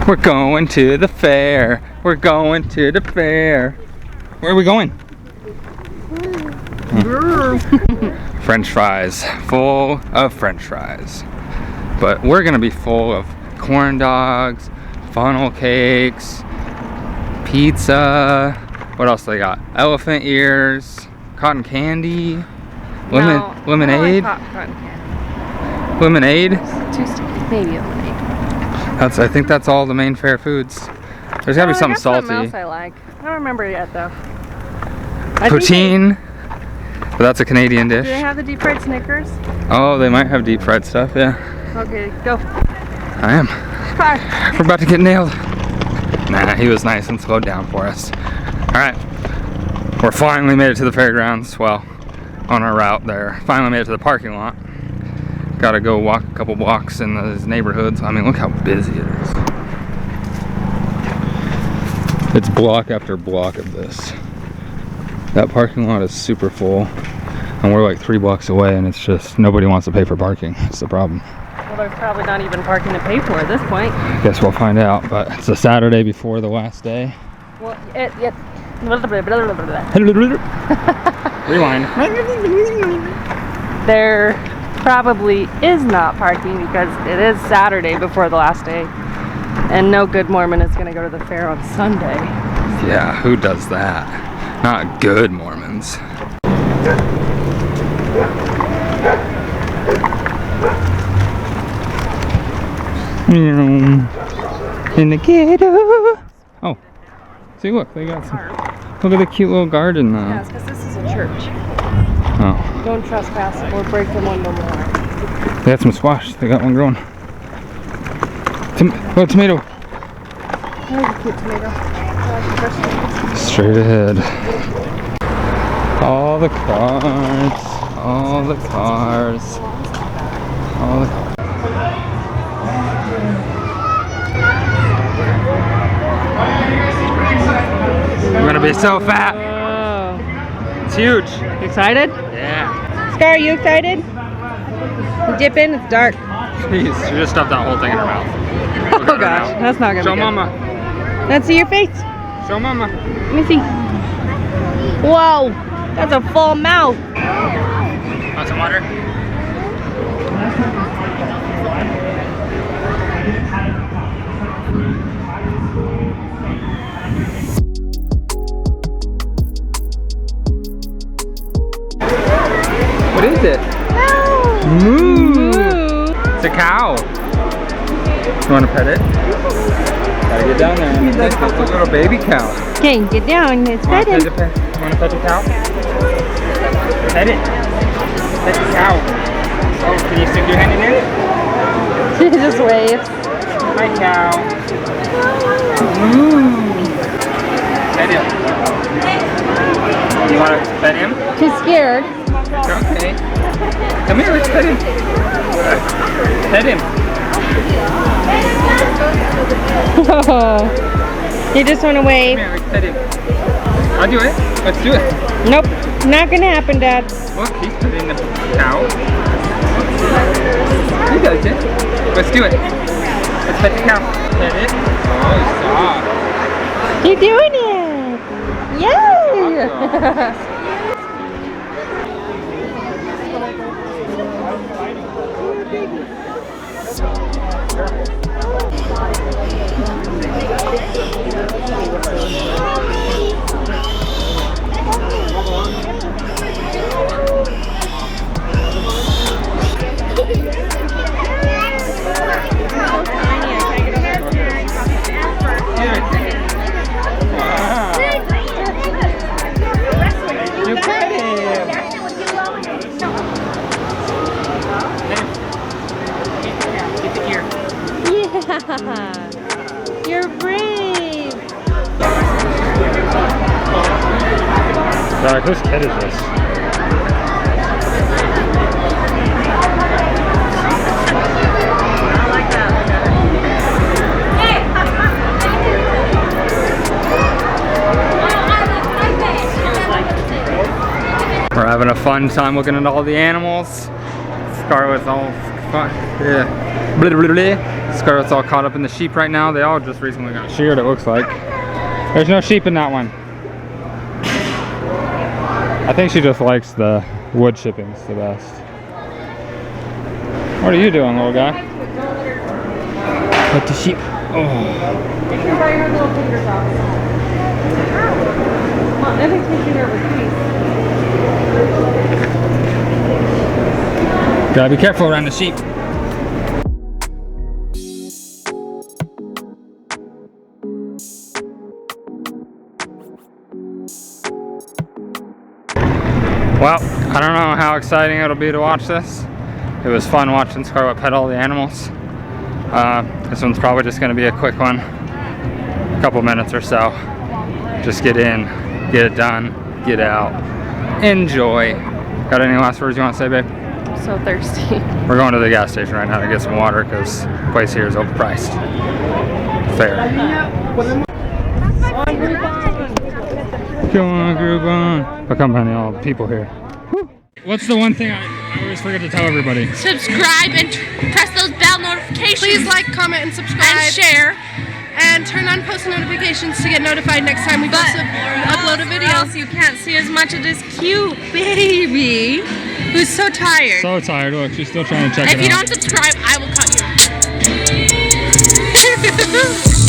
We're going to the fair. We're going to the fair. Where are we going? French fries. Full of French fries. But we're gonna be full of corn dogs, funnel cakes, pizza. What else they got? Elephant ears, cotton candy, lemonade. I don't like cotton candy. Lemonade. It's too sticky. Maybe lemonade. I think that's all the main fair foods. There's gotta be something salty. Something else I like. I don't remember it yet though. Poutine. But that's a Canadian dish. Do they have the deep fried Snickers? Oh, they might have deep fried stuff, yeah. Okay, go. I am. Hi. We're about to get nailed. Nah, he was nice and slowed down for us. Alright. We're finally made it to the fairgrounds. Well, on our route there. Finally made it to the parking lot. Gotta go walk a couple blocks in those neighborhoods. I mean, look how busy it is. It's block after block of this. That parking lot is super full. And we're like 3 blocks away and it's just, nobody wants to pay for parking. That's the problem. Well, there's probably not even parking to pay for at this point. Guess we'll find out, but it's a Saturday before the last day. Well, Rewind. There probably is not parking because it is Saturday before the last day. And no good Mormon is going to go to the fair on Sunday. Yeah, who does that? Not good Mormons. In the ghetto. Oh, see, look, they got some. Look at the cute little garden though. Yes, because this is a church. Oh. Don't trespass or break the window more. They got some squash. They got one growing. Oh, tomato. There's a cute tomato. Straight ahead. All the cars. All the cars. All the cars. I'm gonna be so fat. Oh. It's huge. You excited? Yeah. Scar, are you excited? You dip in, it's dark. Jeez, she just stuffed that whole thing in her mouth. Oh gosh, that's not gonna Show be good. mama. Let's see your face. Show mama. Let me see. Whoa, that's a full mouth. Want some water? What is it? Moo. It's a cow. You want to pet it? Gotta get down there. It's a little baby cow. Okay, get down. It's petting. You want to pet the cow? Pet it. Pet the cow. Oh, can you stick your hand in there? She just waves. Hi, cow. Moo. Pet him. You want to pet him? She's scared. Okay. Come here, let's pet him. Pet him. You just want to wave. Come here, let's pet him. I'll do it. Let's do it. Nope, not gonna happen, Dad. Look, he's petting the cow. He does it. Let's do it. Let's pet the cow. Pet it. Oh, soft. You're doing it! Yay! Awesome. You're brave! God, whose kid is this? We're having a fun time looking at all the animals. Scarlett's all Yeah. Blah, blah, blah. Scarlett's all caught up in the sheep right now. They all just recently got sheared, it looks like. There's no sheep in that one. I think she just likes the wood chippings the best. What are you doing, little guy? Put the sheep. Oh. You can buy her little finger sauce. Well, I think taking her with peace. Gotta be careful around the sheep. Well, I don't know how exciting it'll be to watch this. It was fun watching Scarlett pet all the animals. This one's probably just gonna be a quick one. A couple minutes or so. Just get in, get it done, get out, enjoy. Got any last words you want to say, babe? I'm so thirsty. We're going to the gas station right now to get some water because the place here is overpriced. Fair. Come on, Groupon. Oh, come on, all the people here. What's the one thing I always forget to tell everybody? Subscribe and press those bell notifications. Please like, comment, and subscribe. And share. And turn on post notifications to get notified next time we upload a video. Or else you can't see as much of this cute baby who's so tired. So tired. Look, she's still trying to check it out. If you don't subscribe, I will cut you.